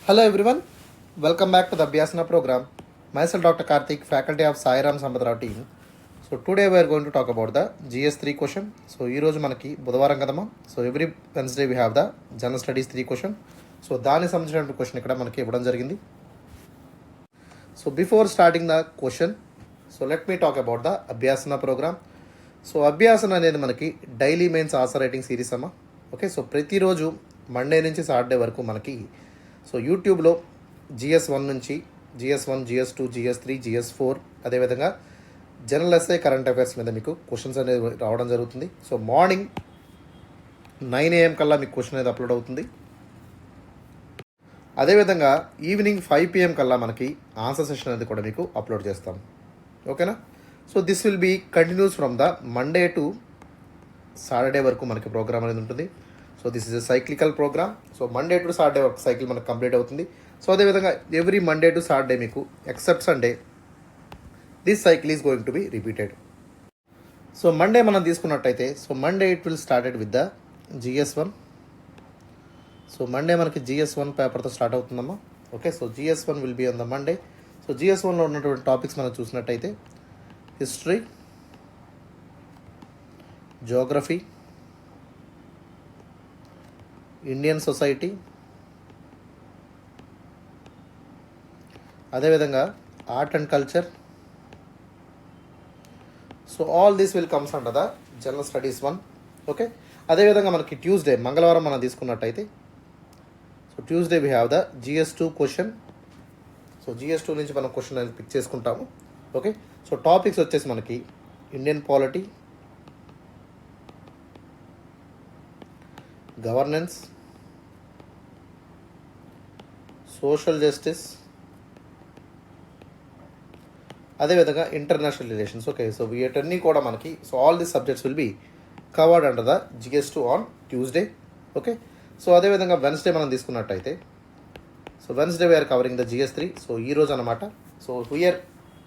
Hello everyone, welcome back to the Abhyasana program. Myself Dr. Karthik, faculty of Sairam Sampatirao team. So today we are going to talk about the GS3 question. So ee roju manaki budhavaram kadama. So every Wednesday we have the general studies 3 question. So దానికి సంబంధించిన question ఇక్కడ మనకి ఇవ్వడం జరిగింది. So before starting the question, so let me talk about the Abhyasana program. So Abhyasana అనేది మనకి daily mains answer writing series అమ్మ. Okay, so ప్రతిరోజు మండే నుంచి సాటర్డే వరకు మనకి సో యూట్యూబ్లో GS1 నుంచి GS1, GS2, GS3, GS4 అదేవిధంగా జనరల్ ఎస్ఐ కరెంట్ అఫైర్స్ మీద మీకు క్వశ్చన్స్ అనేది రావడం జరుగుతుంది. సో మార్నింగ్ 9 AM కల్లా మీకు క్వశ్చన్ అనేది అప్లోడ్ అవుతుంది. అదేవిధంగా ఈవినింగ్ 5 PM కల్లా మనకి ఆన్సర్ సెషన్ అనేది కూడా మీకు అప్లోడ్ చేస్తాం. ఓకేనా? So this will be continues from the Monday to Saturday వరకు మనకి ప్రోగ్రామ్ అనేది ఉంటుంది. So this is a cyclical program. So Monday to Saturday వరకు సైకిల్ మనకు కంప్లీట్ అవుతుంది. సో అదేవిధంగా ఎవ్రీ మండే టు సాటర్డే మీకు except Sunday this cycle is going to be repeated. So Monday మనం తీసుకున్నట్టయితే so Monday it will started with the GS1. So Monday మనకి GS1 పేపర్తో start అవుతుందమ్మా. Okay, so GS1 will be on the Monday. So GS1లో ఉన్నటువంటి topics మనం చూసినట్టయితే history, geography, Indian society, అదేవిధంగా art and culture. So all this will comes under the general studies 1. Okay, అదేవిధంగా మనకి ట్యూస్డే మంగళవారం మనం తీసుకున్నట్టయితే so Tuesday we have the GS2 question. So GS2 నుంచి మనం క్వశ్చన్ అనేది పిక్ చేసుకుంటాము. ఓకే, సో టాపిక్స్ వచ్చేసి మనకి Indian polity, governance, social justice, అదేవిధంగా ఇంటర్నేషనల్ రిలేషన్స్. ఓకే, సో వీటన్నీ కూడా మనకి so all this subjects will be covered under the GS2 on Tuesday. Okay, so అదేవిధంగా వెన్స్డే మనం తీసుకున్నట్టయితే so Wednesday we are covering the GS3. So ఈరోజు అనమాట. So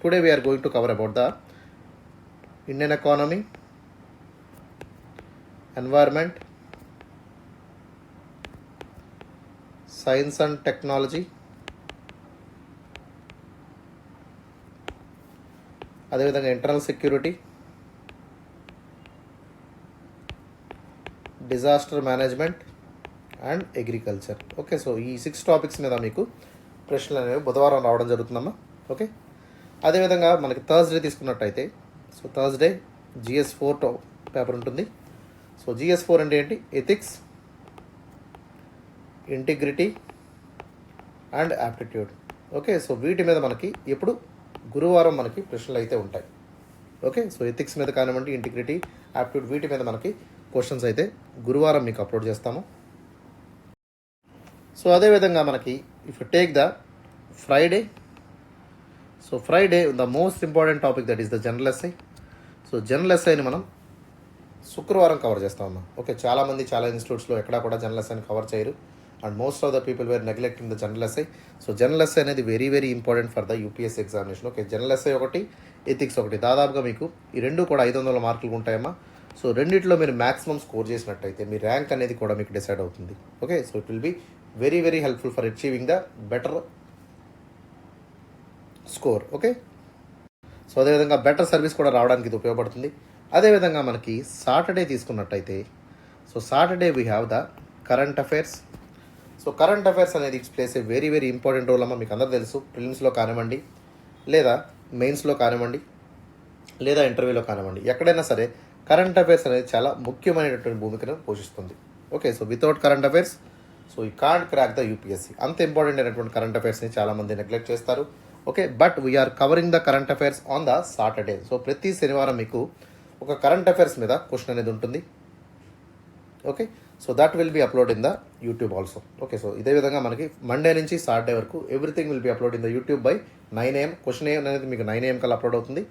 today we are going to cover about the Indian economy, environment, science and technology, అదేవిధంగా internal security, disaster management and agriculture. Okay, so ఈ 6 topics మీద మీకు ప్రశ్నలు అనేవి బుధవారం రావడం జరుగుతుందమ్మా. ఓకే, అదేవిధంగా మనకి థర్స్డే తీసుకున్నట్టయితే సో థర్స్డే GS4 పేపర్ ఉంటుంది. సో GS4 అంటే ఏంటి? Ethics, integrity and aptitude. Okay, so వీటి మీద మనకి ఎప్పుడు గురువారం మనకి ప్రశ్నలు అయితే ఉంటాయి. ఓకే, సో ఎథిక్స్ మీద కానివ్వండి, ఇంటిగ్రిటీ, యాప్టిట్యూడ్ వీటి మీద మనకి క్వశ్చన్స్ అయితే గురువారం మీకు అప్లోడ్ చేస్తాము. సో అదేవిధంగా మనకి if you take the Friday, so Friday the most important topic that is the general essay. So general ఎస్ఐని మనం శుక్రవారం కవర్ చేస్తామమ్మా. ఓకే, చాలామంది చాలా ఇన్స్టిట్యూట్స్లో ఎక్కడా కూడా జనరల్ ఎస్ఐని కవర్ చేయరు and most of the people were neglecting the general essay. So general essay అనేది very very important for the UPSC examination. Okay, general essay ఒకటి, ఎథిక్స్ ఒకటి, దాదాపుగా మీకు ఈ రెండు కూడా 500 మార్కులు ఉంటాయమ్మా. సో రెండిట్లో మీరు మ్యాక్సిమం స్కోర్ చేసినట్టయితే మీ ర్యాంక్ అనేది కూడా మీకు డిసైడ్ అవుతుంది. Okay, so it will be very very helpful for achieving the better score. Okay, so అదేవిధంగా బెటర్ సర్వీస్ కూడా రావడానికి ఇది ఉపయోగపడుతుంది. అదేవిధంగా మనకి సాటర్డే తీసుకున్నట్టయితే so Saturday we have the current affairs. So current affairs అనేది it's places a very very important role అమ్మ. మీకు అందరూ తెలుసు, ప్రిలిమ్స్లో కానివ్వండి, లేదా మెయిన్స్లో కానివ్వండి, లేదా ఇంటర్వ్యూలో కానివ్వండి, ఎక్కడైనా సరే కరెంట్ అఫైర్స్ అనేది చాలా ముఖ్యమైనటువంటి భూమికను పోషిస్తుంది. Okay, so without current affairs so you can't crack the UPSC. అంత ఇంపార్టెంట్ అయినటువంటి కరెంట్ అఫైర్స్ని చాలామంది నెగ్లెక్ట్ చేస్తారు. Okay, but we are covering the current affairs on the Saturday. So ప్రతి శనివారం మీకు ఒక కరెంట్ అఫైర్స్ మీద క్వశ్చన్ అనేది ఉంటుంది. Okay, so that will be upload in the YouTube also. Okay, so ఇదే విధంగా మనకి మండే నుంచి సాటర్డే వరకు everything will be upload in the YouTube by 9 AM. Question అనేది మీకు 9 AM కల్లా అప్లోడ్ అవుతుంది.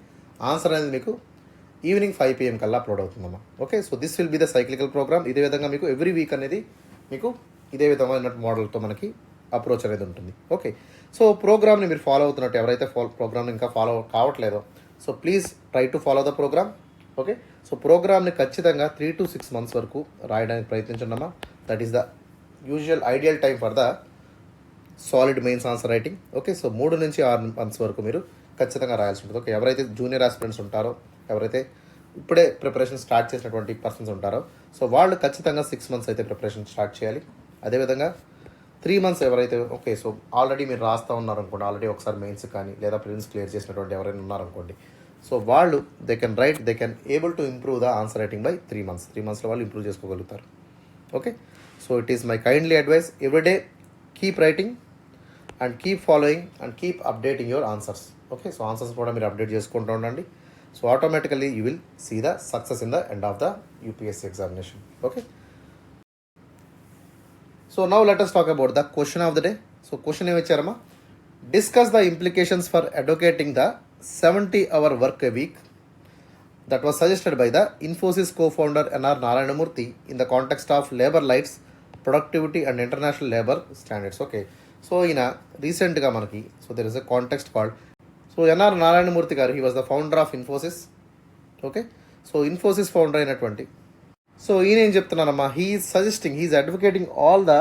ఆన్సర్ అనేది మీకు ఈవినింగ్ 5 PM కల్లా అప్లోడ్ అవుతుందమ్మా. Okay, so this will be the cyclical program. ఇదే విధంగా మీకు ఎవ్రీ వీక్ అనేది మీకు ఇదే విధమైన మోడల్తో మనకి అప్రోచ్ అనేది ఉంటుంది. ఓకే, సో ప్రోగ్రామ్ని మీరు ఫాలో అవుతున్నట్టు ఎవరైతే ప్రోగ్రామ్ని ఇంకా ఫాలో కావట్లేదో so please try to follow the program. Okay, so ప్రోగ్రామ్ని ఖచ్చితంగా 3 to 6 months వరకు రాయడానికి ప్రయత్నించండి అమ్మా. That is the usual ideal time for the solid mains answer writing. Okay, so 3 నుంచి 6 మంత్స్ వరకు మీరు ఖచ్చితంగా రాయాల్సి ఉంటుంది. ఓకే, ఎవరైతే జూనియర్ ఆస్పిరెంట్స్ ఉంటారో, ఎవరైతే ఇప్పుడే ప్రిపరేషన్ స్టార్ట్ చేసినటువంటి పర్సన్స్ ఉంటారో, సో వాళ్ళు ఖచ్చితంగా 6 మంత్స్ అయితే ప్రిపరేషన్ స్టార్ట్ చేయాలి. అదేవిధంగా 3 మంత్స్ ఎవరైతే ఓకే, సో ఆల్రెడీ మీరు రాస్తూ ఉన్నారనుకోండి, ఆల్రెడీ ఒకసారి మెయిన్స్ కానీ లేదా ప్రిలిమ్స్ క్లియర్ చేసినటువంటి ఎవరైనా ఉన్నారనుకోండి, సో వాళ్ళు they can able to improve the answer writing by 3 months. 3 మంత్స్లో వాళ్ళు ఇంప్రూవ్ చేసుకోగలుగుతారు. Okay, so it is my kindly advice, everyday keep writing and keep following and keep updating your answers. Okay, so answers కూడా మీరు update చేసుకుంటూ ఉండండి. So automatically you will see the success in the end of the UPSC examination. Okay, so now let us talk about the question of the day. So question ఏమి ఇచ్చారమ్మా, discuss the implications for advocating the 70-hour work a week that was suggested by the Infosys co-founder N.R. Narayanamurthy in the context of labor rights, productivity and international labor standards. Okay, so in a recentగా మనకి so there is a context called so N.R. Narayanamurthy గారు, he was the founder of Infosys. Okay, so Infosys founder అయినటువంటి so ఈయన ఏం చెప్తున్నారమ్మా, he is advocating all the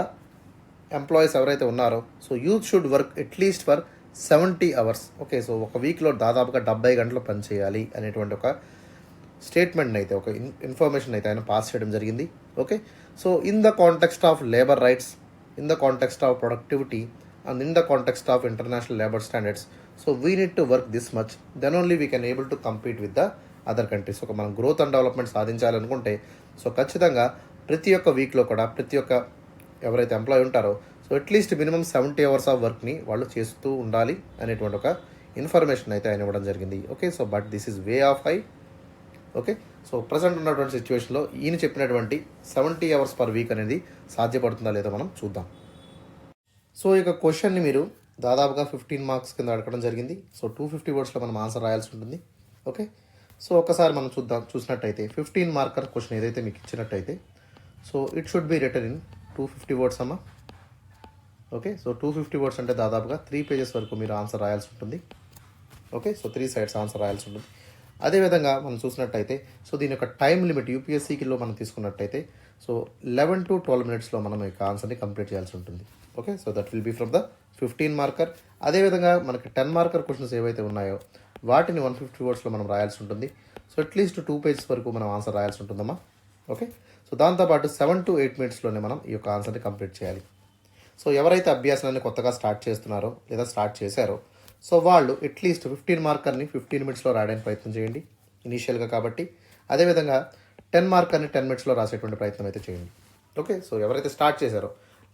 employees ఎవరైతే ఉన్నారో, so youth should work at least for 70 hours. Okay, so ఒక వీక్లో దాదాపుగా 70 గంటలు పనిచేయాలి అనేటువంటి ఒక స్టేట్మెంట్ని అయితే, ఒక ఇన్ఫర్మేషన్ అయితే ఆయన పాస్ చేయడం జరిగింది. Okay, so in the context of labour rights, in the context of productivity and in the context of international labour standards, so we need to work this much, then only we can able to compete with the other countries. ఒక మనం growth and development సాధించాలనుకుంటే, so ఖచ్చితంగా ప్రతి ఒక్క వీక్లో కూడా ప్రతి ఒక్క ఎవరైతే ఎంప్లాయీ ఉంటారో, so at least minimum 70 hours of వర్క్ని వాళ్ళు చేస్తూ ఉండాలి అనేటువంటి ఒక ఇన్ఫర్మేషన్ అయితే ఆయన ఇవ్వడం జరిగింది. Okay, so but this is way of high. Okay, so present ఉన్నటువంటి సిచ్యువేషన్లో ఈయన చెప్పినటువంటి 70 hours పర్ వీక్ అనేది సాధ్యపడుతుందా లేదో మనం చూద్దాం. సో ఇక క్వశ్చన్ని మీరు దాదాపుగా 15 మార్క్స్ కింద అడగడం జరిగింది. సో 250 wordsలో మనం ఆన్సర్ రాయాల్సి ఉంటుంది. ఓకే, సో ఒకసారి మనం చూసినట్టయితే 15 మార్కర్ క్వశ్చన్ ఏదైతే మీకు ఇచ్చినట్టయితే, so it should be written in 250 words అమ్మా. ఓకే, సో 250 words అంటే దాదాపుగా 3 pages వరకు మీరు ఆన్సర్ రాయాల్సి ఉంటుంది. ఓకే, సో 3 sides ఆన్సర్ రాయాల్సి ఉంటుంది. అదేవిధంగా మనం చూసినట్టయితే, సో దీని యొక్క టైం లిమిట్ యూపీఎస్సీకిలో మనం తీసుకున్నట్టయితే, సో 11 to 12 minutesలో మనం ఈ ఆన్సర్ని కంప్లీట్ చేయాల్సి ఉంటుంది. Okay, so that will be from the 15 marker. అదేవిధంగా మనకి 10 marker క్వశ్చన్స్ ఏవైతే ఉన్నాయో వాటిని 150 wordsలో మనం రాయాల్సి ఉంటుంది. సో అట్లీస్ట్ 2 pages వరకు మనం ఆన్సర్ రాయాల్సి ఉంటుందమ్మా. ఓకే, సో దాంతోపాటు 7 to 8 minutesలోనే మనం ఈ యొక్క ఆన్సర్ని కంప్లీట్ చేయాలి. సో ఎవరైతే అభ్యాసాన్ని కొత్తగా స్టార్ట్ చేస్తున్నారో లేదా స్టార్ట్ చేశారో, సో వాళ్ళు అట్లీస్ట్ 15 మార్కర్ని 15 minutesలో రాయడానికి ప్రయత్నం చేయండి ఇనీషియల్గా కాబట్టి. అదేవిధంగా 10 మార్కర్ని 10 minutesలో రాసేటువంటి ప్రయత్నం అయితే చేయండి. ఓకే, సో ఎవరైతే స్టార్ట్ చేశారో,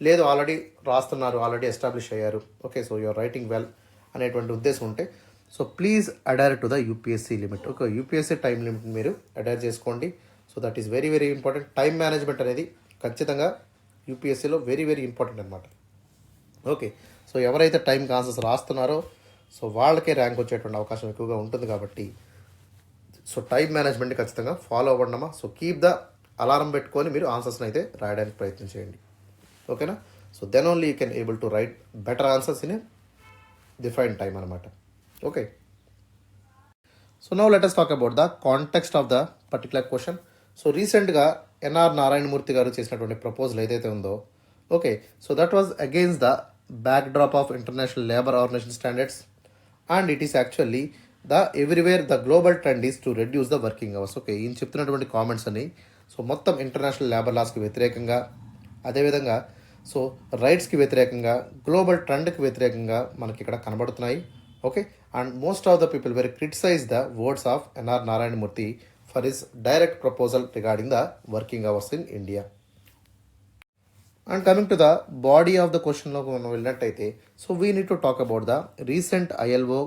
లేదు ఆల్రెడీ రాస్తున్నారు, ఆల్రెడీ ఎస్టాబ్లిష్ అయ్యారు, okay, so your writing well అనేటువంటి ఉద్దేశం ఉంటే, so please adhere to the UPSC limit. Okay, UPSC time limit మీరు అడైర్ చేసుకోండి. So that is very very important. Time management అనేది ఖచ్చితంగా యూపీఎస్సీలో వెరీ వెరీ ఇంపార్టెంట్ అనమాట. ఓకే, సో ఎవరైతే టైంకి ఆన్సర్స్ రాస్తున్నారో, సో వాళ్ళకే ర్యాంక్ వచ్చేటువంటి అవకాశం ఎక్కువగా ఉంటుంది కాబట్టి, సో టైం మేనేజ్మెంట్ ఖచ్చితంగా ఫాలో అవ్వండమ్మా. సో కీప్ ద అలారం పెట్టుకొని మీరు ఆన్సర్స్ని అయితే రాయడానికి ప్రయత్నం చేయండి. ఓకేనా, so then only you can able to write better answers in a defined time అనమాట. Okay, so now let us talk about the context of the particular question. So రీసెంట్గా N R Narayana Murthy గారు చేసినటువంటి ప్రపోజల్ ఏదైతే ఉందో, okay, so that was against the backdrop of international labour organization standards and it is actually the everywhere the global trend is to reduce the working hours. Okay, ఈయన చెప్తున్నటువంటి comments అని so మొత్తం international labour లాస్కి వ్యతిరేకంగా, అదేవిధంగా so రైట్స్కి వ్యతిరేకంగా, global ట్రెండ్కి వ్యతిరేకంగా మనకి ఇక్కడ కనబడుతున్నాయి. Okay, and most of the people very criticize the words of N R Narayana Murthy for his direct proposal regarding the working hours in India. And coming to the body of the క్వశ్చన్లోకి మనం వెళ్ళినట్టయితే, so we need to talk about the recent ILO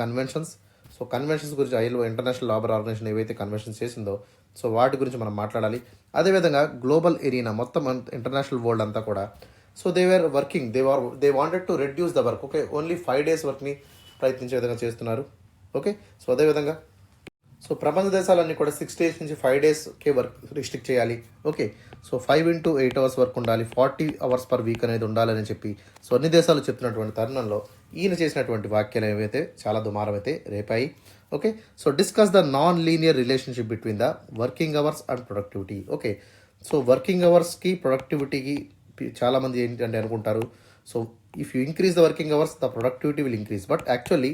conventions. So conventions గురించి ILO international labour organization ఏవైతే conventions చేసిందో, so వాటి గురించి మనం మాట్లాడాలి. అదేవిధంగా గ్లోబల్ ఏరియా మొత్తం ఇంటర్నేషనల్ వరల్డ్ అంతా కూడా, so they working, they wanted to reduce the work. Okay, only 5 days వర్క్ని ప్రయత్నించే విధంగా చేస్తున్నారు. ఓకే, సో అదేవిధంగా సో ప్రపంచ దేశాలన్నీ కూడా 6 days నుంచి 5 daysకే వర్క్ రిస్ట్రిక్ట్ చేయాలి. Okay, so 5 into 8 hours work ఉండాలి, 40 hours per week అనేది ఉండాలని చెప్పి సో అన్ని దేశాలు చెప్తున్నటువంటి తరుణంలో ఈయన చేసినటువంటి వాక్యాలు ఏవైతే చాలా దుమారం అయితే రేపాయి. Okay, so discuss the non linear relationship between the working hours and productivity. Okay, so working అవర్స్కి ప్రొడక్టివిటీకి చాలామంది ఏంటంటే అనుకుంటారు, so if you increase the working hours the productivity will increase, but actually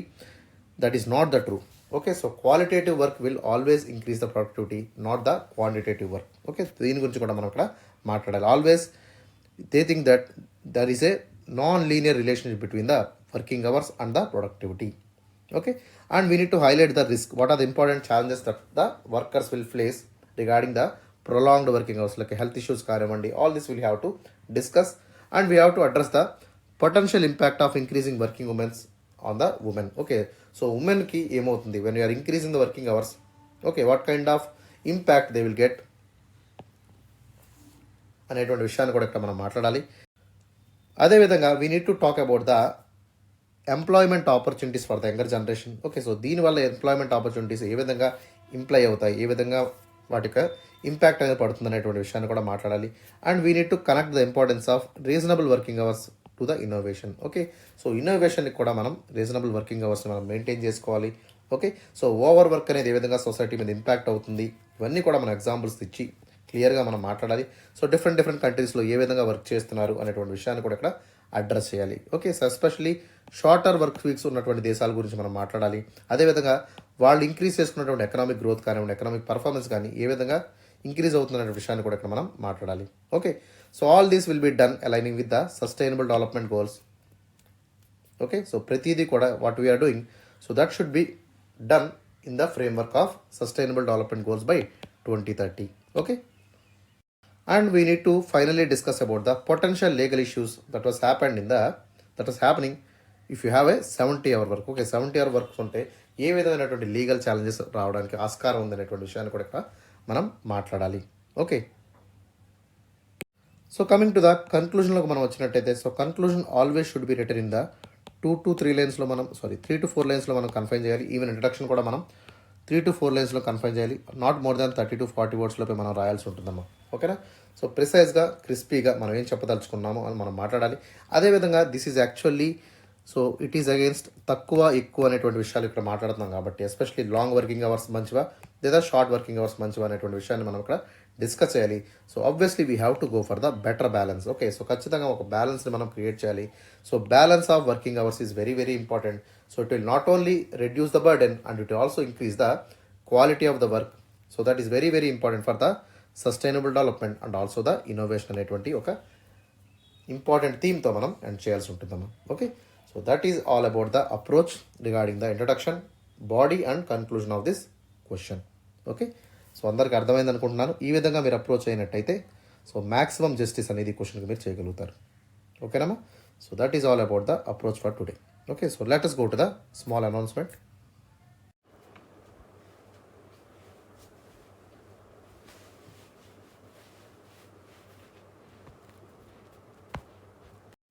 that is not the true. Okay, so qualitative work will always increase the productivity, not the quantitative work. Okay, దీని గురించి కూడా మనం ఇక్కడ మాట్లాడాలి. Always they think that there is a non linear relationship between the working hours and the productivity. Okay, and we need to highlight the risk. What are the important challenges that the workers will face regarding the prolonged working hours, like health issues కానివ్వండి, all this we'll have to discuss, and we have to address the potential impact of increasing working women's on the women. Okay, so women ki ఏమవుతుంది when you are increasing the working hours, okay, what kind of impact they will get అనేటువంటి విషయాన్ని కూడా ఇక్కడ మనం మాట్లాడాలి. అదేవిధంగా we need to talk about the employment opportunities for the younger generation. Okay, so దీనివల్ల employment opportunities ఏ విధంగా imply అవుతాయి, ఏ విధంగా వాటి యొక్క ఇంపాక్ట్ అనేది పడుతుంది అనేటువంటి విషయాన్ని కూడా మాట్లాడాలి. And we need to connect the importance of reasonable working hours to the innovation. Okay, so ఇన్నోవేషన్కి కూడా మనం రీజనబుల్ వర్కింగ్ అవర్స్ని మనం మెయింటైన్ చేసుకోవాలి. ఓకే, సో ఓవర్ వర్క్ అనేది ఏ విధంగా సొసైటీ మీద ఇంపాక్ట్ అవుతుంది, ఇవన్నీ కూడా మనం ఎగ్జాంపుల్స్ ఇచ్చి క్లియర్గా మనం మాట్లాడాలి. సో డిఫరెంట్ కంట్రీస్లో ఏ విధంగా వర్క్ చేస్తున్నారు అనేటువంటి విషయాన్ని కూడా ఇక్కడ అడ్రస్ చేయాలి. Okay, so especially shorter work weeks ఉన్నటువంటి దేశాల గురించి మనం మాట్లాడాలి. అదేవిధంగా వాళ్ళు ఇంక్రీజ్ చేసుకున్నటువంటి ఎకనామిక్ గ్రోత్ కానివ్వండి, ఎకనామిక్ పర్ఫార్మెన్స్ కానీ ఏ విధంగా ఇంక్రీజ్ అవుతుందనే విషయాన్ని కూడా ఇక్కడ మనం మాట్లాడాలి. Okay, so all these will be done aligning with the sustainable development goals. Okay, so ప్రతిదీ కూడా what we are doing, so that should be done in the framework of sustainable development goals by 2030. Okay, and we need to finally discuss about the potential legal issues that was happening if you have a 70-hour work. Okay, 70-hour work ఉంటే ఏ విధమైనటువంటి legal challenges రావడానికి ఆస్కారం ఉందనేటువంటి విషయాన్ని కూడా ఇక్కడ మనం మాట్లాడాలి. Okay, so coming to the కన్క్లూజన్లోకి మనం వచ్చినట్టయితే, so conclusion always should be written in the 2 to 3 లైన్స్లో మనం 3 to 4 లైన్స్లో మనం కన్ఫైన్ చేయాలి. ఈవెన్ ఇంట్రడక్షన్ కూడా మనం 3 to 4 లైన్స్లో కన్ఫైన్ చేయాలి. నాట్ మోర్ దాన్ 30 to 40 వర్డ్స్లోపై మనం రాయాల్సి ఉంటుందమ్మా. ఓకేనా, సో ప్రిసైజ్గా క్రిస్పీగా మనం ఏం చెప్పదలుచుకున్నామో అని మనం మాట్లాడాలి. అదేవిధంగా this is actually, so it is against తక్కువ ఎక్కువ అనేటువంటి విషయాలు ఇక్కడ మాట్లాడుతున్నాం కాబట్టి, ఎస్పెషల్లీ లాంగ్ వర్కింగ్ అవర్స్ మంచివా లేదా షార్ట్ వర్కింగ్ అవర్స్ మంచివా అనేటువంటి విషయాన్ని మనం ఇక్కడ డిస్కస్ చేయాలి. So obviously we have to go for the better balance. Okay, so ఖచ్చితంగా ఒక బ్యాలెన్స్ని మనం క్రియేట్ చేయాలి. So balance of working hours is very important. So it will not only reduce the burden and it will also increase the quality of the work. So that is very important for the sustainable development and also the innovation అనేటువంటి ఒక important థీమ్తో మనం end చేయాల్సి ఉంటుందమ్మా. Okay, so that is all about the approach regarding the introduction, body and conclusion of this question. Okay, so అందరికీ అర్థమైంది అనుకుంటున్నాను. ఈ విధంగా మీరు అప్రోచ్ అయినట్టయితే సో మ్యాక్సిమం జస్టిస్ అనేది క్వశ్చన్కి మీరు చేయగలుగుతారు. ఓకేనమ్మా, so that is all about the approach for today. Okay, so let us go to the small announcement.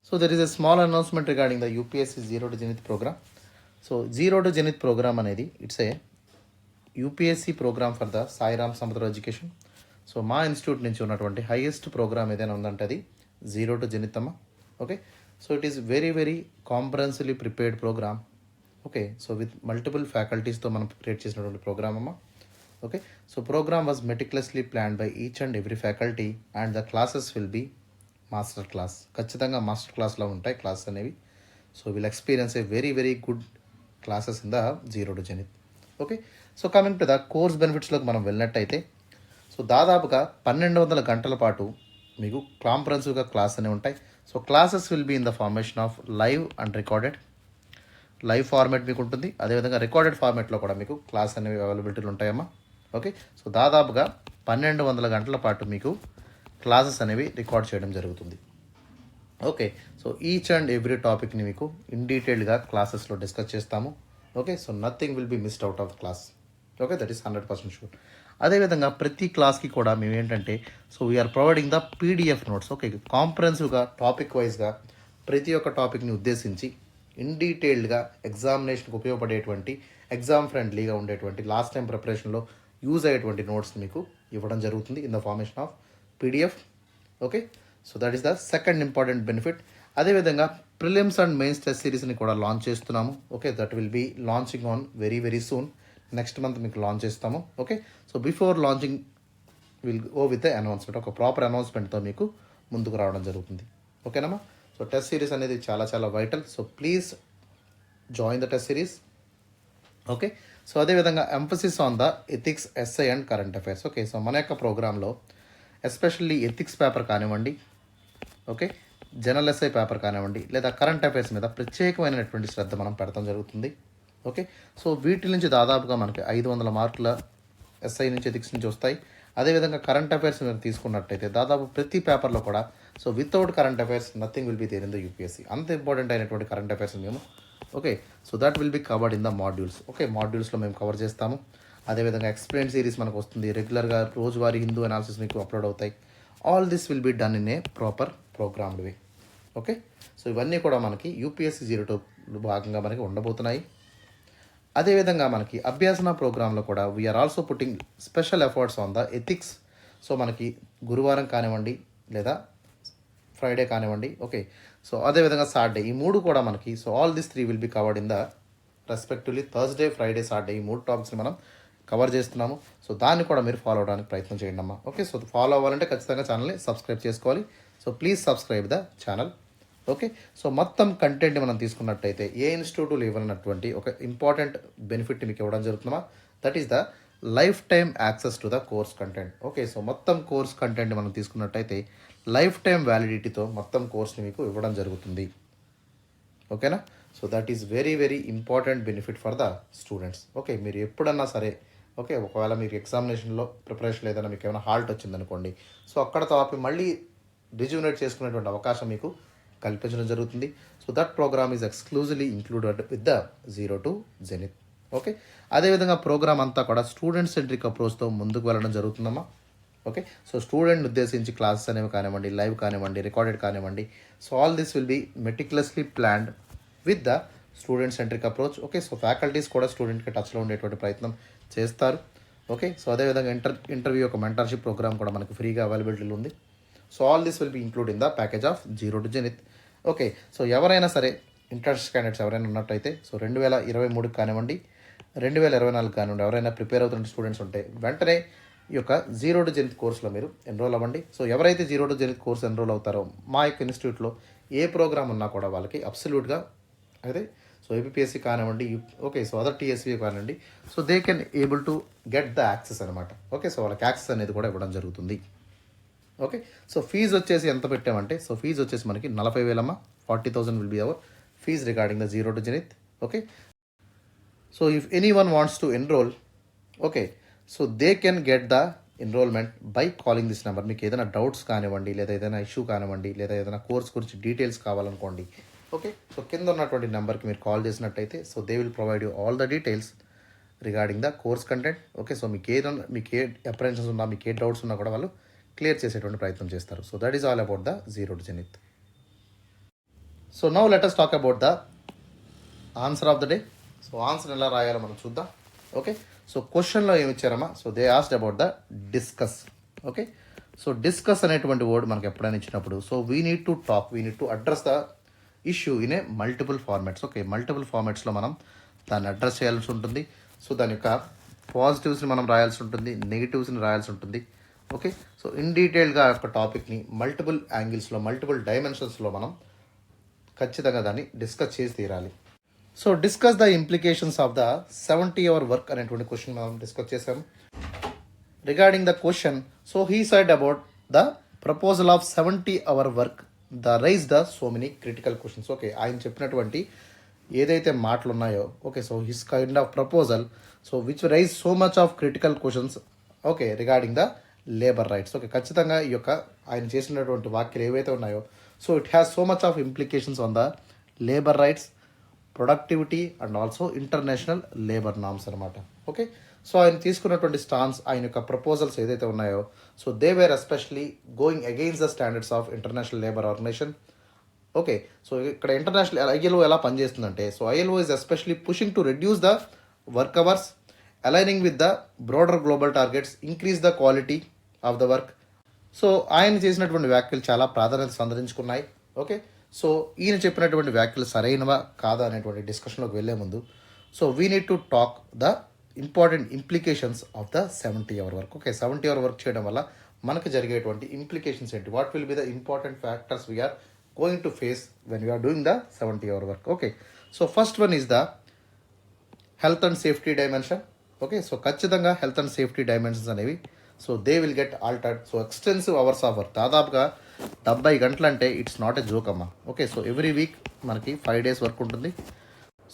So there is a small announcement regarding the UPSC Zero to Zenith program. So Zero to Zenith program అనేది it's a UPSC program for the Sairam Sampathrao education. So మా institute నుంచి ఉన్నటువంటి highest program ఏదైనా ఉందంటే అది zero to zenith అమ్మ. Okay, so it is very comprehensively prepared program. Okay, so with multiple ఫ్యాకల్టీస్తో మనం క్రియేట్ చేసినటువంటి ప్రోగ్రామ్ అమ్మ. Okay, so program was meticulously planned by each and every faculty and the classes will be master class. ఖచ్చితంగా master క్లాస్లో ఉంటాయి classes అనేవి. So will experience a very good classes in the zero to zenith. Okay, so coming to the course బెనిఫిట్స్లోకి మనం వెళ్ళినట్టయితే, so దాదాపుగా 1200 గంటల పాటు మీకు కాంప్రహెన్సివ్గా క్లాస్ అనేవి ఉంటాయి. So classes will be in the formation of live and recorded. Live format మీకు ఉంటుంది, అదేవిధంగా రికార్డెడ్ ఫార్మేట్లో కూడా మీకు క్లాస్ అనేవి అవైలబిలిటీలు ఉంటాయమ్మా. ఓకే, సో దాదాపుగా 1200 గంటల పాటు మీకు క్లాసెస్ అనేవి రికార్డ్ చేయడం జరుగుతుంది. Okay, so each and every టాపిక్ని మీకు ఇన్ డీటెయిల్డ్గా క్లాసెస్లో డిస్కస్ చేస్తాము. Okay, so nothing will be missed out of class. Okay, that is 100% sure. అదేవిధంగా ప్రతి క్లాస్కి కూడా మేము ఏంటంటే, so we are providing the PDF notes. Okay, కాంప్రహెన్సివ్గా టాపిక్ వైజ్గా ప్రతి ఒక్క టాపిక్ని ఉద్దేశించి ఇన్ డీటెయిల్డ్గా ఎగ్జామినేషన్కి ఉపయోగపడేటువంటి, ఎగ్జామ్ ఫ్రెండ్లీగా ఉండేటువంటి, లాస్ట్ టైం ప్రిపరేషన్లో యూజ్ అయ్యేటువంటి నోట్స్ మీకు ఇవ్వడం జరుగుతుంది in the formation of PDF. Okay, so that is the second important benefit. అదేవిధంగా ప్రిలిమ్స్ అండ్ మెయిన్స్ టెస్ట్ సిరీస్ని కూడా లాంచ్ చేస్తున్నాము. Okay, that will be launching on very soon. Next month మీకు లాంచ్ చేస్తాము. Okay, so before launching will go with announcement, ఒక proper అనౌన్స్మెంట్తో మీకు ముందుకు రావడం జరుగుతుంది. ఓకేనమ్మా, సో టెస్ట్ సిరీస్ అనేది చాలా చాలా vital. So please join the test series. Okay, so అదేవిధంగా emphasis on the ethics, essay and current affairs. Okay, so మన యొక్క ప్రోగ్రాంలో ఎస్పెషల్లీ ఎథిక్స్ పేపర్ కానివ్వండి, ఓకే, జనరల్ ఎస్ఐ పేపర్ కానివ్వండి, లేదా కరెంట్ అఫైర్స్ మీద ప్రత్యేకమైనటువంటి శ్రద్ధ మనం పెడతాం జరుగుతుంది. ఓకే, సో వీటి నుంచి దాదాపుగా మనకి 500 మార్కుల ఎస్ఐ నుంచి ఎథిక్స్ నుంచి వస్తాయి. అదేవిధంగా కరెంట్ అఫైర్స్ మీరు తీసుకున్నట్టయితే దాదాపు ప్రతి పేపర్లో కూడా so without current affairs nothing will be there in the UPSC. అంత ఇంపార్టెంట్ అయినటువంటి కరెంట్ అఫైర్స్ మేము okay, so that will be covered in the modules. Okay, మాడ్యూల్స్లో మేము కవర్ చేస్తాము. అదేవిధంగా ఎక్స్ప్లెయిన్ సిరీస్ మనకు వస్తుంది, రెగ్యులర్గా రోజువారీ హిందూ అనాలిసిస్ మీకు అప్లోడ్ అవుతాయి. All this will be done in a proper programmed way. Okay, so ఇవన్నీ కూడా మనకి యూపీఎస్సీ 02 భాగంగా మనకి ఉండబోతున్నాయి. అదేవిధంగా మనకి అభ్యాసన ప్రోగ్రాంలో కూడా we are also putting special efforts on the ethics. So మనకి గురువారం కానివ్వండి లేదా ఫ్రైడే కానివ్వండి, ఓకే, సో అదేవిధంగా సాటర్డే, ఈ 3 కూడా మనకి so all this 3 will be covered in the respectively Thursday, Friday, Saturday, ఈ 3 టాపిక్స్ని మనం కవర్ చేస్తున్నాము. సో దాన్ని కూడా మీరు ఫాలో అవడానికి ప్రయత్నం చేయండి అమ్మా. ఓకే, సో ఫాలో అవ్వాలంటే ఖచ్చితంగా ఛానల్ని సబ్స్క్రైబ్ చేసుకోవాలి. So please subscribe the channel. Okay, so మొత్తం కంటెంట్ మనం తీసుకున్నట్టయితే ఏ ఇన్స్టిట్యూట్లో ఇవ్వనటువంటి ఒక ఇంపార్టెంట్ బెనిఫిట్ మీకు ఇవ్వడం జరుగుతుందా, that is the life time access to the course content. Okay, so మొత్తం కోర్స్ కంటెంట్ మనం తీసుకున్నట్టయితే లైఫ్ టైం వ్యాలిడిటీతో మొత్తం కోర్స్ని మీకు ఇవ్వడం జరుగుతుంది. ఓకేనా, so that is very very important benefit for the students. Okay, మీరు ఎప్పుడన్నా సరే ఓకే, ఒకవేళ మీరు ఎగ్జామినేషన్లో ప్రిపరేషన్ ఏదైనా మీకు ఏమైనా హాల్ట్ వచ్చిందనుకోండి, సో అక్కడతో ఆపి మళ్ళీ రిజ్యూమినేట్ చేసుకునేటువంటి అవకాశం మీకు కల్పించడం జరుగుతుంది. So that program is exclusively included with the 02 Zenith. Okay, అదేవిధంగా ప్రోగ్రామ్ అంతా కూడా స్టూడెంట్ సెంట్రిక్ అప్రోచ్తో ముందుకు వెళ్ళడం జరుగుతుందమ్మా. ఓకే, సో స్టూడెంట్ ఉద్దేశించి క్లాసెస్ అనేవి కానివ్వండి, లైవ్ కానివ్వండి, రికార్డెడ్ కానివ్వండి, so all this will be meticulously planned with the student centric approach. Okay, so faculties కూడా స్టూడెంట్కి టచ్లో ఉండేటువంటి ప్రయత్నం చేస్తారు. ఓకే, సో అదేవిధంగా ఇంటర్వ్యూ ఒక మెంటర్షిప్ ప్రోగ్రామ్ కూడా మనకు ఫ్రీగా అవైలబిలిటీలో ఉంది. So all this will be include in the package of 02 Zenith. Okay, so ఎవరైనా సరే ఇంట్రెస్ట్ క్యాండిడేట్స్ ఎవరైనా ఉన్నట్టయితే సో 2023 కానివ్వండి, 2024 కానివ్వండి, ఎవరైనా ప్రిపేర్ అవుతున్న స్టూడెంట్స్ ఉంటే వెంటనే ఈ యొక్క 02 జెనిత్ కోర్సులో మీరు ఎన్రోల్ అవ్వండి. సో ఎవరైతే 02 జెనిత్ కోర్స్ ఎన్రోల్ అవుతారో మా యొక్క ఇన్స్టిట్యూట్లో ఏ ప్రోగ్రామ్ ఉన్నా కూడా వాళ్ళకి అబ్సల్యూట్గా అదే సో ఏపీఎస్సీ కానివ్వండి, ఓకే, సో అదర్ టీఎస్సీ కానివ్వండి, so they can able to get the access అనమాట. ఓకే, సో వాళ్ళకి యాక్సెస్ అనేది కూడా ఇవ్వడం జరుగుతుంది. ఓకే, సో ఫీజు వచ్చేసి ఎంత పెట్టామంటే సో ఫీజు వచ్చేసి మనకి 40,000 అమ్మ. 40,000 will be our fees regarding the 02 Zenith. Okay, so if any one wants to enrol, okay, so they can get the enrolment by calling this number. మీకు ఏదైనా doubts కానివ్వండి, లేదా ఏదైనా ఇష్యూ కానివ్వండి, లేదా ఏదైనా కోర్స్ గురించి డీటెయిల్స్ కావాలనుకోండి, ఓకే, సో కింద ఉన్నటువంటి నెంబర్కి మీరు కాల్ చేసినట్టయితే so they will provide you all the details regarding the course content. Okay, so మీకు ఏ అప్రెన్షన్స్ ఉన్నా, మీకు ఏ డౌట్స్ ఉన్నా కూడా వాళ్ళు క్లియర్ చేసేటువంటి ప్రయత్నం చేస్తారు. So that is all about the 02 zenith. So now let us talk about the answer of the day. So answer ఎలా రాయాలో మనం చూద్దాం. ఓకే, సో క్వశ్చన్లో ఏమి ఇచ్చారమ్మా, so they asked about the discuss. Okay, so discuss అనేటువంటి word మనకు ఎప్పుడైనా ఇచ్చినప్పుడు so we need to talk, we need to address the issue in a multiple formats. Okay, multiple ఫార్మాట్స్లో మనం దాన్ని అడ్రస్ చేయాల్సి ఉంటుంది. సో దాని యొక్క పాజిటివ్స్ని మనం రాయాల్సి ఉంటుంది, నెగిటివ్స్ని రాయాల్సి ఉంటుంది. ఓకే, సో ఇన్ డీటెయిల్గా ఒక టాపిక్ని మల్టిపుల్ యాంగిల్స్లో, మల్టిపుల్ డైమెన్షన్స్లో మనం ఖచ్చితంగా దాన్ని డిస్కస్ చేసి తీరాలి. So discuss the implications of the 70 hour work అనేటువంటి క్వశ్చన్ మనం డిస్కస్ చేసాము. Regarding the question, so he said about the proposal of 70 hour work the raise the so many critical questions. Okay, ఆయన చెప్పినటువంటి ఏదైతే మాటలు ఉన్నాయో, okay, so his kind of proposal so which raise so much of critical questions, okay, regarding the labour rights. Okay, ఖచ్చితంగా ఈ యొక్క ఆయన చేసినటువంటి వాక్యాలు ఏవైతే ఉన్నాయో so it has so much of implications on the labour rights, productivity and also international labour norms అనమాట. Okay, so ఆయన తీసుకున్నటువంటి స్టాన్స్, ఆయన యొక్క ప్రపోజల్స్ ఏదైతే ఉన్నాయో so they were especially going against the standards of international labour organisation. Okay, so ఇక్కడ international ILO ఎలా పనిచేస్తుందంటే so ILO is especially pushing to reduce the work hours, aligning with the broader global targets, increase the quality of the work. So ఆయన చేసినటువంటి వ్యాఖ్యలు చాలా ప్రాధాన్యత సంతరించుకున్నాయి. Okay, so ఈయన చెప్పినటువంటి వ్యాఖ్యలు సరైనవా కాదా అనేటువంటి డిస్కషన్లోకి వెళ్ళే ముందు so we need to talk the important implications of the 70 hour work. Okay, 70 hour work చేయడం వల్ల మనకు జరిగేటువంటి ఇంప్లికేషన్స్ ఏంటి, what will be the important factors we're going to face when you are doing the 70-hour work. Okay, so first one is the health and safety dimension. Okay, so ఖచ్చితంగా health and safety dimensions అనేవి so they will get altered. So extensive hours of work, దాదాపుగా 70 గంటలు అంటే it's not a joke అమ్మా. Okay, so every week మనకి 5 days work ఉంటుంది.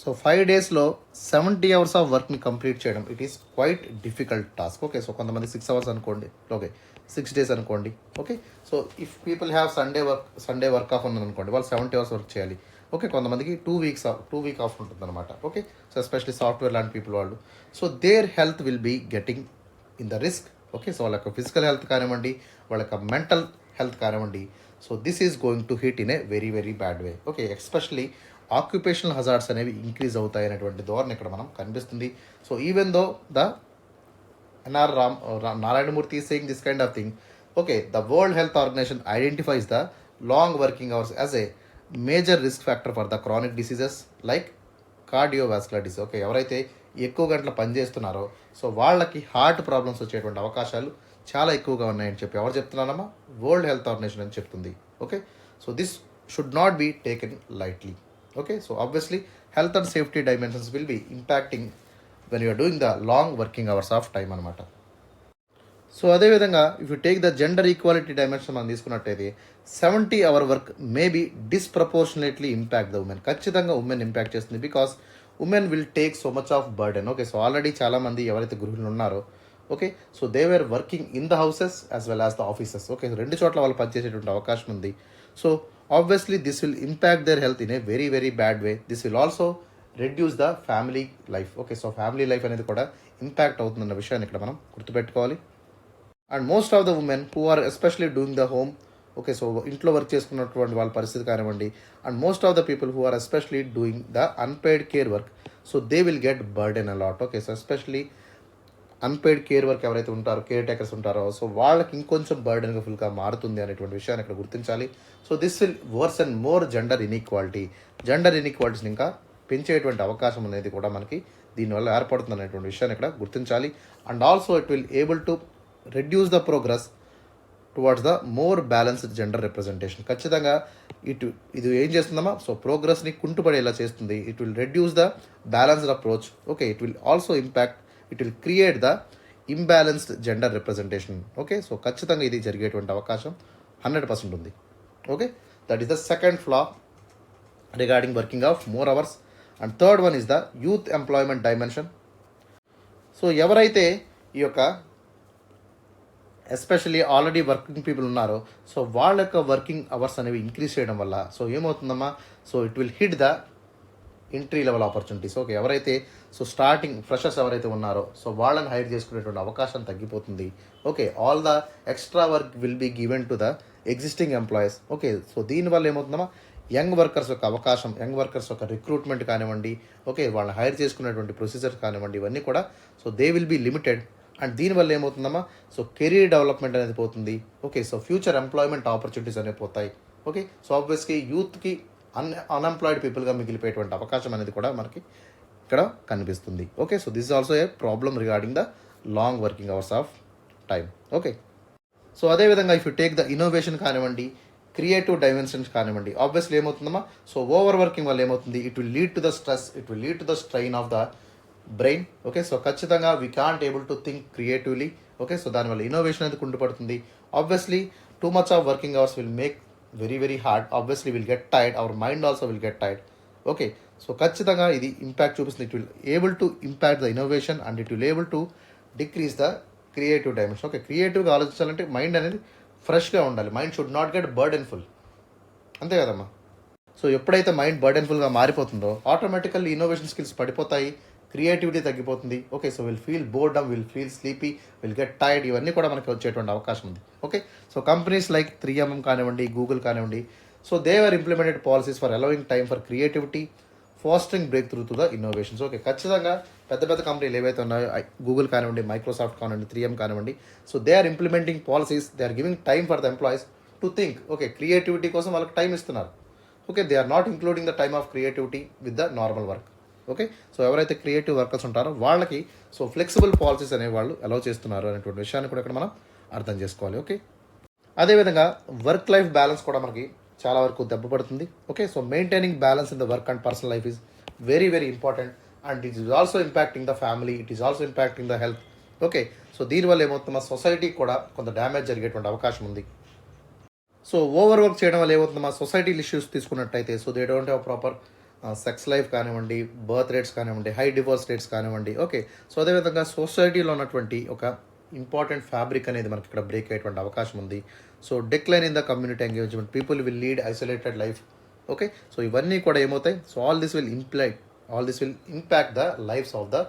So 5 daysలో 70 hours of వర్క్ని complete చేయడం it is quite difficult task. Okay, so కొంతమంది 6 hours అనుకోండి, ఓకే 6 days అనుకోండి. Okay, so if people have Sunday work of ఉన్నది అనుకోండి, వాళ్ళు 70 hours వర్క్ చేయాలి. ఓకే, కొంతమందికి 2 week ఆఫ్ ఉంటుంది అనమాట. ఓకే, సో ఎస్పెషలీ సాఫ్ట్వేర్ లాంటి పీపుల్ వాళ్ళు, so their health will be getting in the risk. Okay, so వాళ్ళ యొక్క ఫిజికల్ హెల్త్ కానివ్వండి, వాళ్ళ యొక్క మెంటల్ హెల్త్ కానివ్వండి, so this is going to hit in a very very bad way. Okay, especially occupational hazards అనేవి increase అవుతాయి అనేటువంటి ధోరణి ఇక్కడ మనం కనిపిస్తుంది. So even though the NR Narayana Murthy is saying this kind of thing. Okay, the World Health Organization identifies the long working hours as a major risk factor for the chronic diseases like cardiovascular disease. Okay, ఎవరైతే ఎక్కువ గంటలు పనిచేస్తున్నారో so వాళ్ళకి heart problems వచ్చేటువంటి అవకాశాలు చాలా ఎక్కువగా ఉన్నాయని చెప్పి ఎవరు చెప్తున్నారమ్మా? వరల్డ్ హెల్త్ ఆర్గనైజేషన్ అని చెప్తుంది. Okay, so this should not be taken lightly. Okay, so obviously health and safety dimensions will be impacting when you're doing the long working hours of time అనమాట. సో అదేవిధంగా if you take the gender equality dimension మనం తీసుకున్నట్టయితే 70-hour work may be disproportionately impact the women. ఖచ్చితంగా women impact చేస్తుంది, because women will take so much of burden. Okay, so already చాలామంది ఎవరైతే గృహిణులు ఉన్నారో, okay, so they were working in the houses as well as the offices. Okay, రెండు చోట్ల వాళ్ళు పనిచేసేటువంటి అవకాశం ఉంది. So obviously this will impact their health in a very very bad way. This will also reduce the family life. Okay, so family life అనేది కూడా impact అవుతుందన్న విషయాన్ని ఇక్కడ మనం గుర్తుపెట్టుకోవాలి. And most of the women who are especially doing the home, okay, so ఇంట్లో work చేసుకున్నటువంటి వాళ్ళ పరిస్థితి కానివ్వండి, and most of the people who are especially doing the unpaid care work, so they will get burden a lot. Okay, so especially unpaid care work ఎవరైతే ఉంటారో, care takers ఉంటారో, so వాళ్ళకి ఇంకొంచెం బర్డెన్గా ఫుల్గా మారుతుంది అనేటువంటి విషయాన్ని ఇక్కడ గుర్తించాలి. So this will worse and more gender ఇన్ఈక్వాలిటీస్ని ఇంకా పెంచేటువంటి అవకాశం అనేది కూడా మనకి దీనివల్ల ఏర్పడుతుంది అనేటువంటి విషయాన్ని ఇక్కడ గుర్తించాలి. And also it will able to reduce the progress towards the more balanced gender representation. ఖచ్చితంగా ఇది ఏం చేస్తుందమ్మా? సో ప్రోగ్రెస్ని కుంటుపడేలా చేస్తుంది. It will reduce the balanced approach. Okay, it will also it will create the imbalanced gender representation. Okay, so ఖచ్చితంగా ఇది జరిగేటువంటి అవకాశం 100% ఉంది. Okay, that is the second flaw regarding working of more hours. And third one is the youth employment dimension. So ఎవరైతే ఈ యొక్క especially already working people ఉన్నారో, so వాళ్ళ యొక్క వర్కింగ్ అవర్స్ అనేవి ఇంక్రీజ్ చేయడం వల్ల సో ఏమవుతుందమ్మా? So it will hit the entry level opportunities. Okay, ఎవరైతే సో స్టార్టింగ్ ఫ్రెషర్స్ ఎవరైతే ఉన్నారో సో వాళ్ళని హైర్ చేసుకునేటువంటి అవకాశం తగ్గిపోతుంది. Okay, all the extra work will be given to the existing employees. Okay, so దీనివల్ల ఏమవుతుందమ్మా? యంగ్ వర్కర్స్ యొక్క అవకాశం, యంగ్ వర్కర్స్ యొక్క రిక్రూట్మెంట్ కానివ్వండి, ఓకే, వాళ్ళని హైర్ చేసుకునేటువంటి ప్రొసీజర్స్ కానివ్వండి, ఇవన్నీ కూడా so they will be limited. And దీనివల్ల ఏమవుతుందమ్మా? సో కెరీర్ డెవలప్మెంట్ అనేది పోతుంది. Okay, so future employment opportunities అనేవి పోతాయి. ఓకే, సో ఆబ్వియస్లీ యూత్కి అన్ఎంప్లాయిడ్ పీపుల్గా మిగిలిపోయేటువంటి అవకాశం అనేది కూడా మనకి ఇక్కడ కనిపిస్తుంది. Okay, so this is also a problem regarding the long working hours of time. Okay, so అదేవిధంగా if you take the innovation కానివ్వండి, క్రియేటివ్ డైమెన్షన్స్ కానివ్వండి, ఆబ్వియస్లీ ఏమవుతుందమ్మా? సో ఓవర్ వర్కింగ్ వల్ల ఏమవుతుంది? It will lead to the stress, it will lead to the strain of the brain. Okay, so ఖచ్చితంగా we can't able to think creatively. Okay, so దానివల్ల innovation అనేది కుంటుపడుతుంది. Obviously too much of working hours will make very very hard. Obviously will get tired, our mind also will get tired. Okay, so ఖచ్చితంగా ఇది impact చూపిస్తుంది. It will able to impact the innovation and it will able to decrease the creative dimension. Okay, క్రియేటివ్గా ఆలోచించాలంటే mind అనేది ఫ్రెష్గా ఉండాలి. Mind should not get బర్డెన్ఫుల్, అంతే కదమ్మా? So ఎప్పుడైతే మైండ్ బర్డెన్ఫుల్గా మారిపోతుందో ఆటోమేటికల్లీ ఇన్నోవేషన్ స్కిల్స్ పడిపోతాయి, క్రియేటివిటీ తగ్గిపోతుంది. Okay, so will feel boredom, will feel sleepy, will get tired, ఇవన్నీ కూడా మనకి వచ్చేటువంటి అవకాశం ఉంది. Okay, so companies like 3M కానివ్వండి, గూగుల్ కానివ్వండి, so they are implemented policies for allowing time for creativity, fostering breakthrough to the innovations. Okay, ఖచ్చితంగా పెద్ద పెద్ద కంపెనీలు ఏవైతే ఉన్నాయో, గూగుల్ కానివ్వండి, మైక్రోసాఫ్ట్ కానివ్వండి, 3M కానివ్వండి, so they are implementing policies, they are giving time for the employees to think. Okay, creativity కోసం వాళ్ళకి టైం ఇస్తున్నారు. Okay, they are not including the time of creativity with the normal work. Okay, so ఎవరైతే creative workers ఉంటారో వాళ్ళకి so flexible policies అనేవి వాళ్ళు allow చేస్తున్నారు అనేటువంటి విషయాన్ని కూడా ఇక్కడ మనం అర్థం చేసుకోవాలి. ఓకే, అదేవిధంగా వర్క్ లైఫ్ బ్యాలెన్స్ కూడా మనకి చాలా వరకు దెబ్బపడుతుంది. Okay, so maintaining balance in the work and personal life is very very important and it is also impacting the family, it is also impacting the health. Okay, so దీనివల్ల ఏమవుతుందో సొసైటీకి కూడా కొంత డ్యామేజ్ జరిగేటువంటి అవకాశం ఉంది. సో ఓవర్ వర్క్ చేయడం వల్ల ఏమవుతుంది, మా సొసైటీల్ ఇష్యూస్ తీసుకున్నట్టయితే so they don't have proper sex life కానివ్వండి, బర్త్ రేట్స్ కానివ్వండి, హై డివోర్స్ రేట్స్ కానివ్వండి. ఓకే, సో అదేవిధంగా సొసైటీలో ఉన్నటువంటి ఒక ఇంపార్టెంట్ ఫ్యాబ్రిక్ అనేది మనకి ఇక్కడ బ్రేక్ అయ్యేటువంటి అవకాశం ఉంది. So decline in the community engagement, people will lead isolated life. Okay, so ఇవన్నీ కూడా ఏమవుతాయి, so all this will impact the lives of the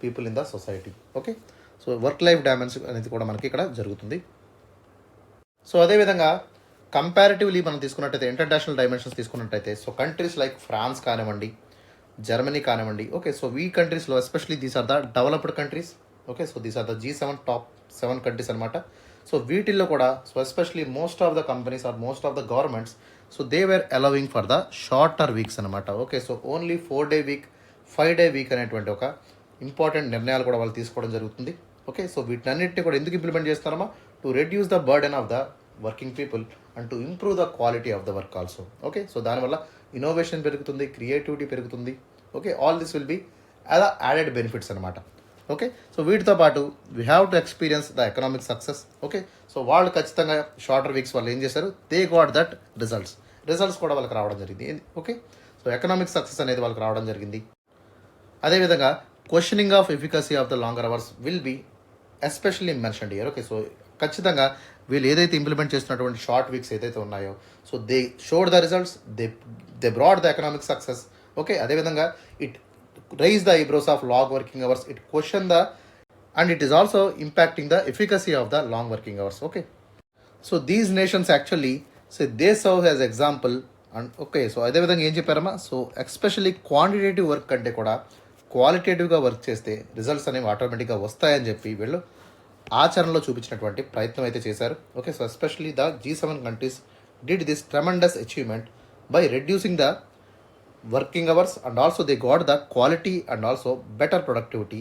people in the society. Okay, so work life damage అనేది కూడా మనకి ఇక్కడ జరుగుతుంది. So అదేవిధంగా comparatively మనం తీసుకున్నట్టయితే ఇంటర్నేషనల్ డైమెన్షన్స్ తీసుకున్నట్టయితే సో కంట్రీస్ లైక్ ఫ్రాన్స్ కానివ్వండి, జర్మనీ కానివ్వండి. ఓకే, సో ఈ కంట్రీస్లో especially these are the developed countries. Okay, so these are the G7 top 7 countries అనమాట. సో వీటిల్లో కూడా so especially most of the companies or most of the governments so they were allowing for the shorter weeks అనమాట. Okay, so only 4-day week, 5-day week అనేటువంటి ఒక important నిర్ణయాలు కూడా వాళ్ళు తీసుకోవడం జరుగుతుంది. ఓకే, సో వీటన్నిటిని కూడా ఎందుకు ఇంప్లిమెంట్ చేస్తారమ్మా, to reduce the burden of the working people and to improve the quality of the work also. Okay, so దానివల్ల ఇన్నోవేషన్ పెరుగుతుంది, క్రియేటివిటీ పెరుగుతుంది. Okay, all this will be అలా యాడెడ్ బెనిఫిట్స్ అనమాట. Okay, so వీటితో పాటు we have to experience the economic success. Okay, so వాళ్ళు ఖచ్చితంగా shorter weeks వాళ్ళు ఏం చేశారు, దే గాట్ దట్ రిజల్ట్స్ కూడా వాళ్ళకి రావడం జరిగింది. ఓకే, సో ఎకనామిక్ సక్సెస్ అనేది వాళ్ళకి రావడం జరిగింది. అదేవిధంగా questioning of efficacy of the longer hours will be especially mentioned year. Okay, so ఖచ్చితంగా వీళ్ళు ఏదైతే ఇంప్లిమెంట్ చేస్తున్నటువంటి షార్ట్ వీక్స్ ఏదైతే ఉన్నాయో so they showed the results, they brought the economic success. Okay, అదేవిధంగా it raise the eyebrows of long working hours, it question the and it is also impacting the efficacy of the long working hours. Okay, so these nations actually so they serve as example and okay, so అదేవిధంగా ఏం చెప్పారమ్మా, so especially quantitative work కంటే కూడా క్వాలిటేటివ్గా work చేస్తే results అనేవి ఆటోమేటిక్గా వస్తాయని చెప్పి వీళ్ళు ఆచరణలో చూపించినటువంటి ప్రయత్నం అయితే చేశారు. Okay, so especially the G7 countries did this tremendous achievement by reducing the working hours and also they got the quality and also better productivity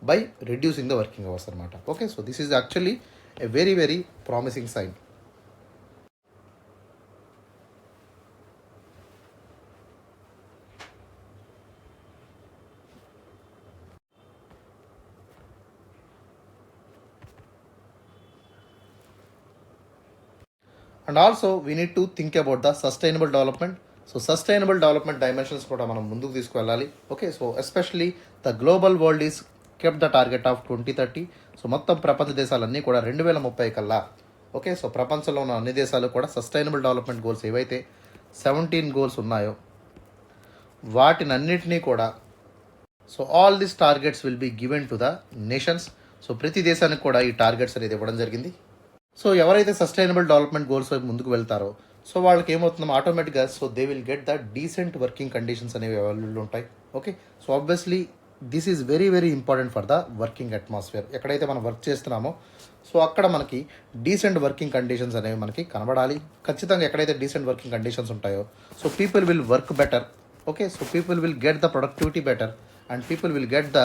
by reducing the working hours అనమాట. Okay, so this is actually a very very promising sign. And also we need to think about the sustainable development. So sustainable development dimensions కూడా మనం ముందుకు తీసుకువెళ్ళాలి. Okay, so especially the global world is కెప్ the target of 2030. So మొత్తం ప్రపంచ దేశాలన్నీ కూడా 2030 కల్లా okay, so ప్రపంచంలో ఉన్న అన్ని దేశాలు కూడా సస్టైనబుల్ డెవలప్మెంట్ గోల్స్ ఏవైతే 17 గోల్స్ ఉన్నాయో వాటినన్నిటినీ కూడా so all this targets will be given to the nations. So ప్రతి దేశానికి కూడా ఈ టార్గెట్స్ అనేది ఇవ్వడం జరిగింది. సో ఎవరైతే సస్టైనబుల్ డెవలప్మెంట్ గోల్స్ వైపు ముందుకు వెళ్తారో సో వాళ్ళకి ఏమవుతుందో ఆటోమేటిక్గా so they will get the decent working conditions అనేవి అవైలబుల్ ఉంటాయి. Okay, so obviously this is very very important for the working atmosphere. ఎక్కడైతే మనం వర్క్ చేస్తున్నామో సో అక్కడ మనకి డీసెంట్ వర్కింగ్ కండిషన్స్ అనేవి మనకి కనబడాలి. ఖచ్చితంగా ఎక్కడైతే డీసెంట్ వర్కింగ్ కండిషన్స్ ఉంటాయో so people will work better. Okay, so people will get the productivity better and people will get the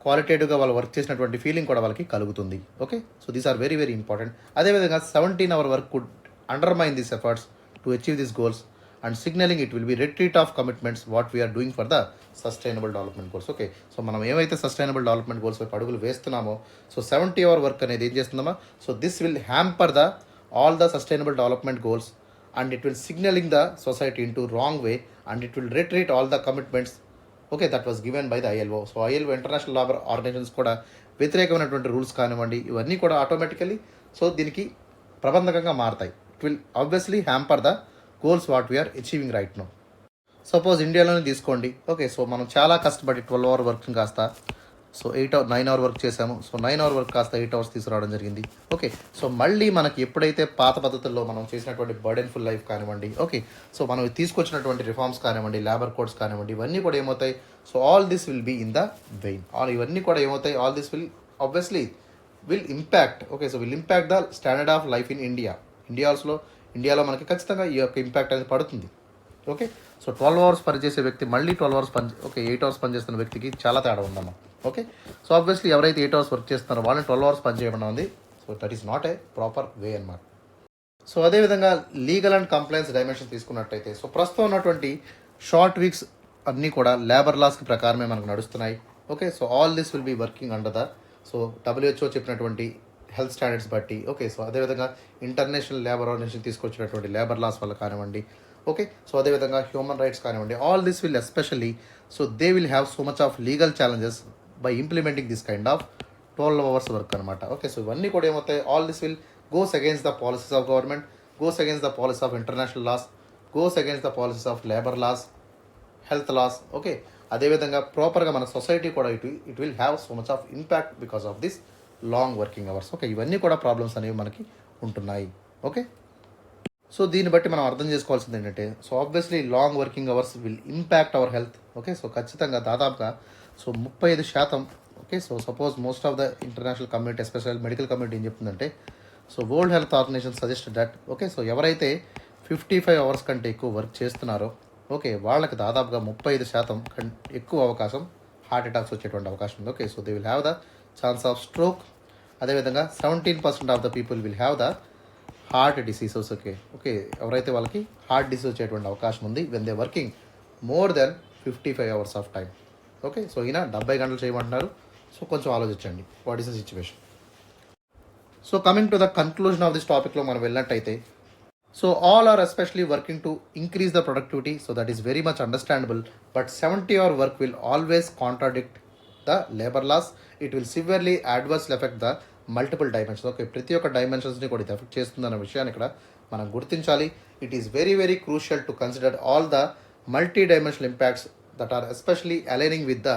క్వాలిటేటివ్గా వాళ్ళు వర్క్ చేసినటువంటి ఫీలింగ్ కూడా వాళ్ళకి కలుగుతుంది. Okay, so these are very very important. అదేవిధంగా 17-hour work could undermine this efforts to achieve this goals and signaling it will be retreat of commitments what we are doing for the sustainable development goals. Okay, so మనం ఏమైతే sustainable development goals వైపు అడుగులు వేస్తున్నామో so 70-hour work అనేది ఏం చేస్తుందమ్మా, so this will hamper the all the sustainable development goals and it will signaling the society in to wrong way and it will retreat all the commitments okay that was given by the ILO. సో ILO international labour organisations కూడా వ్యతిరేకమైనటువంటి rules కానివ్వండి ఇవన్నీ కూడా automatically so దీనికి ప్రబంధకంగా మారుతాయి. It will obviously hamper the goals what we're achieving right now. Suppose ఇండియాలోనే తీసుకోండి. ఓకే, సో మనం చాలా కష్టపడి 12-hour వర్కింగ్ కాస్త సో 9-hour వర్క్ చేసాము. సో 9-hour వర్క్ కాస్త 8 hours తీసుకురావడం జరిగింది. ఓకే, సో మళ్ళీ మనకి ఎప్పుడైతే పాత పద్ధతుల్లో మనం చేసినటువంటి బర్డెన్ఫుల్ లైఫ్ కానివ్వండి ఓకే, సో మనం తీసుకొచ్చినటువంటి రిఫార్మ్స్ కానివ్వండి, లేబర్ కోడ్స్ కానివ్వండి ఇవన్నీ కూడా ఏమవుతాయి, so all this will be in the vain. ఇవన్నీ కూడా ఏమవుతాయి, all this will obviously will impact. Okay, so will impact the standard of life in ఇండియాలో మనకి ఖచ్చితంగా ఈ యొక్క ఇంపాక్ట్ అనేది పడుతుంది. ఓకే, సో 12 hours పనిచేసే వ్యక్తి మళ్ళీ 12 hours 8 hours పనిచేస్తున్న వ్యక్తికి చాలా తేడా ఉందమ్మా. ఓకే, సో ఆబ్వియస్లీ ఎవరైతే 8 hours వర్క్ చేస్తున్నారో వాళ్ళని 12 hours పని చేయడం ఉంది. So that is not a proper way అన్నమాట. సో అదేవిధంగా లీగల్ అండ్ కంప్లైన్స్ డైమెన్షన్ తీసుకున్నట్టయితే సో ప్రస్తుతం ఉన్నటువంటి షార్ట్ వీక్స్ అన్నీ కూడా లేబర్ లాస్కి ప్రకారమే మనకు నడుస్తున్నాయి. Okay, so all this will be working under the so WHO చెప్పినటువంటి హెల్త్ స్టాండర్డ్స్ బట్టి. ఓకే, సో అదేవిధంగా ఇంటర్నేషనల్ లేబర్ ఆర్గనైజేషన్ తీసుకొచ్చినటువంటి లేబర్ లాస్ వల్ల కానివ్వండి. ఓకే, సో అదేవిధంగా హ్యూమన్ రైట్స్ కానివ్వండి, all this will especially so they will have so much of legal challenges by implementing this kind of 12 hours work అనమాట. Okay, so ఇవన్నీ కూడా ఏమవుతాయి, all this will goes against the policies of government, goes against the policies of international laws, goes against the policies of labor laws, health laws. Okay, అదేవిధంగా ప్రాపర్గా మన society కూడా it will have so much of impact because of this long working hours. Okay, ఇవన్నీ కూడా problems అనేవి మనకి ఉంటున్నాయి. Okay, so దీన్ని బట్టి మనం అర్థం చేసుకోవాల్సింది ఏంటంటే so obviously long working hours will impact our health. Okay, so ఖచ్చితంగా దాదాపుగా so 35%. Okay, so suppose most of the international community especial medical community ఏం చెప్తుందంటే so world health organization suggested that okay, so ఎవరైతే 55 hours కంటే ఎక్కువ work చేస్తున్నారో okay వాళ్ళకి దాదాపుగా 35% ఎక్కువ అవకాశం హార్ట్ అటాక్స్ వచ్చేటువంటి అవకాశం ఉంది. Okay, so they will have the chance of stroke. అదేవిధంగా 17% of the people will have the heart diseases. Okay okay, ఎవరైతే వాళ్ళకి హార్ట్ డిసీజ్ వచ్చేటువంటి అవకాశం ఉంది when they working more than 55 hours of time. Okay, so ఈయన 70 గంటలు చేయమంటున్నారు. So కొంచెం ఆలోచించండి what is the situation. So coming to the conclusion of this టాపిక్లో మనం వెళ్ళినట్టయితే so all are especially working to increase the productivity. So that is very much understandable. But 70-hour work will always contradict the labour laws. It will severely adversely effect the multiple dimensions. Okay, ప్రతి ఒక్క డైమెన్షన్స్ని కూడా ఇది effect చేస్తుందన్న విషయాన్ని ఇక్కడ మనం గుర్తించాలి. It is very very crucial to consider all the multi dimensional impacts that are especially aligning with the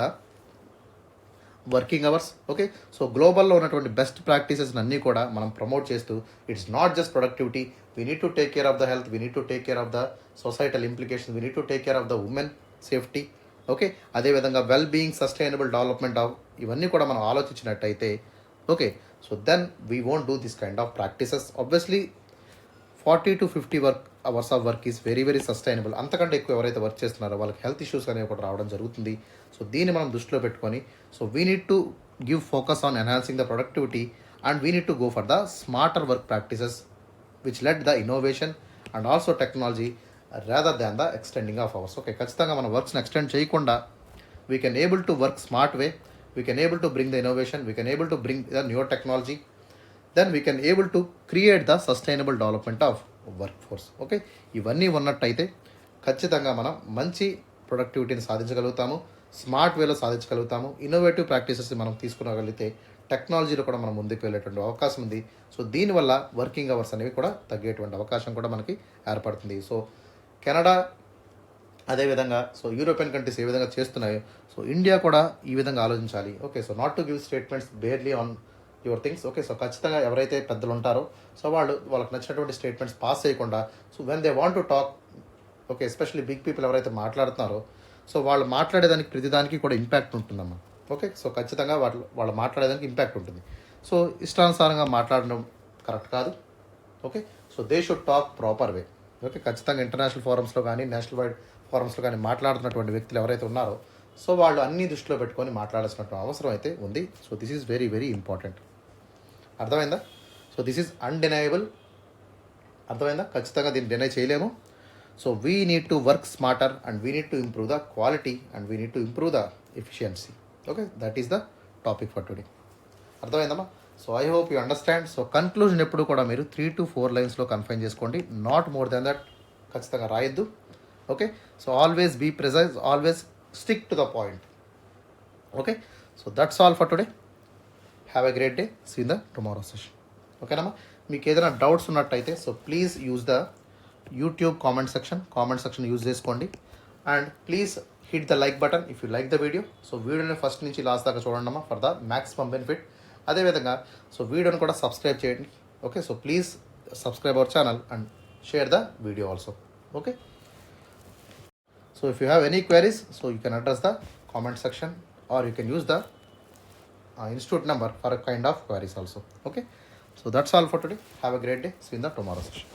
working hours. Okay, so గ్లోబల్లో ఉన్నటువంటి బెస్ట్ ప్రాక్టీసెస్ అన్నీ కూడా మనం ప్రమోట్ చేస్తూ it's not just productivity, we need to take care of the health, we need to take care of the societal implications, we need to take care of the women safety. Okay, అదేవిధంగా well being sustainable development of ఇవన్నీ కూడా మనం ఆలోచించినట్టయితే okay, so then we won't do this kind of practices. Obviously 40 to 50 hours of work is very very sustainable. అంతకంటే ఎక్కువ ఎవరైతే work చేస్తున్నారో వాళ్ళకి హెల్త్ ఇష్యూస్ అనేవి కూడా రావడం జరుగుతుంది. సో దీన్ని మనం దృష్టిలో పెట్టుకొని so we need to give focus on enhancing the productivity and we need to go for the smarter work practices which let the innovation and also technology rather than the extending of hours. Okay, ఖచ్చితంగా మన వర్క్స్ని extend చేయకుండా we can able to work smart way, we can able to bring the innovation, we can able to bring the new technology, then we can able to create the sustainable development of work force. Okay, ఇవన్నీ ఉన్నట్టయితే ఖచ్చితంగా మనం మంచి ప్రొడక్టివిటీని సాధించగలుగుతాము, smart వేలో సాధించగలుగుతాము, innovative ప్రాక్టీసెస్ని మనం తీసుకురాగలిగితే టెక్నాలజీలో కూడా మనం ముందుకు వెళ్ళేటువంటి అవకాశం ఉంది. సో దీనివల్ల వర్కింగ్ అవర్స్ అనేవి కూడా తగ్గేటువంటి అవకాశం కూడా మనకి ఏర్పడుతుంది. సో కెనడా అదేవిధంగా సో యూరోపియన్ కంట్రీస్ ఏ విధంగా చేస్తున్నాయో సో ఇండియా కూడా ఈ విధంగా ఆలోచించాలి. Okay, so not to give statements barely on your things. Okay, so ఖచ్చితంగా ఎవరైతే పెద్దలు ఉంటారో సో వాళ్ళకి నచ్చినటువంటి స్టేట్మెంట్స్ పాస్ చేయకుండా so when they want to talk okay, especially big people ఎవరైతే మాట్లాడుతున్నారో సో వాళ్ళు మాట్లాడేదానికి ప్రతిదానికి కూడా ఇంపాక్ట్ ఉంటుందమ్మా. ఓకే, సో ఖచ్చితంగా వాళ్ళు మాట్లాడేదానికి ఇంపాక్ట్ ఉంటుంది. సో ఇష్టానుసారంగా మాట్లాడడం కరెక్ట్ కాదు. Okay, so they should talk proper way. Okay, ఖచ్చితంగా ఇంటర్నేషనల్ ఫోరమ్స్లో కానీ నేషనల్ వైడ్ ఫోరమ్స్లో కానీ మాట్లాడుతున్నటువంటి వ్యక్తులు ఎవరైతే ఉన్నారో సో వాళ్ళు అన్నీ దృష్టిలో పెట్టుకొని మాట్లాడాల్సినటువంటి అవసరం అయితే ఉంది. So this is very very important. అర్థమైందా? So this is undeniable. అర్థమైందా? ఖచ్చితంగా దీన్ని డినై చేయలేము. So we need to work smarter and we need to improve the quality and we need to improve the efficiency. Okay, that is the topic for today. అర్థమైందమ్మా? So I hope you understand. So conclusion ఎప్పుడు కూడా మీరు 3 to 4 లైన్స్లో confine చేసుకోండి, not more than that. ఖచ్చితంగా రాయొద్దు. Okay, so always be precise, always stick to the point. Okay, so that's all for today. Have a great day. See in the tomorrow session. ఓకేనమ్మా? మీకు ఏదైనా doubts ఉన్నట్టయితే so please use the YouTube comment section use చేసుకోండి. And please hit the like button if you like the video. So వీడియోని first నుంచి last దాకా చూడండి అమ్మా ఫర్ ద మ్యాక్సిమం బెనిఫిట్. అదేవిధంగా సో వీడియోని కూడా సబ్స్క్రైబ్ చేయండి. Okay, so please subscribe our channel and share the video also. Okay, so if you have any queries so you can address the comment section or you can use the institute number for a kind of queries also. Okay, so that's all for today. Have a great day. See you in the tomorrow session.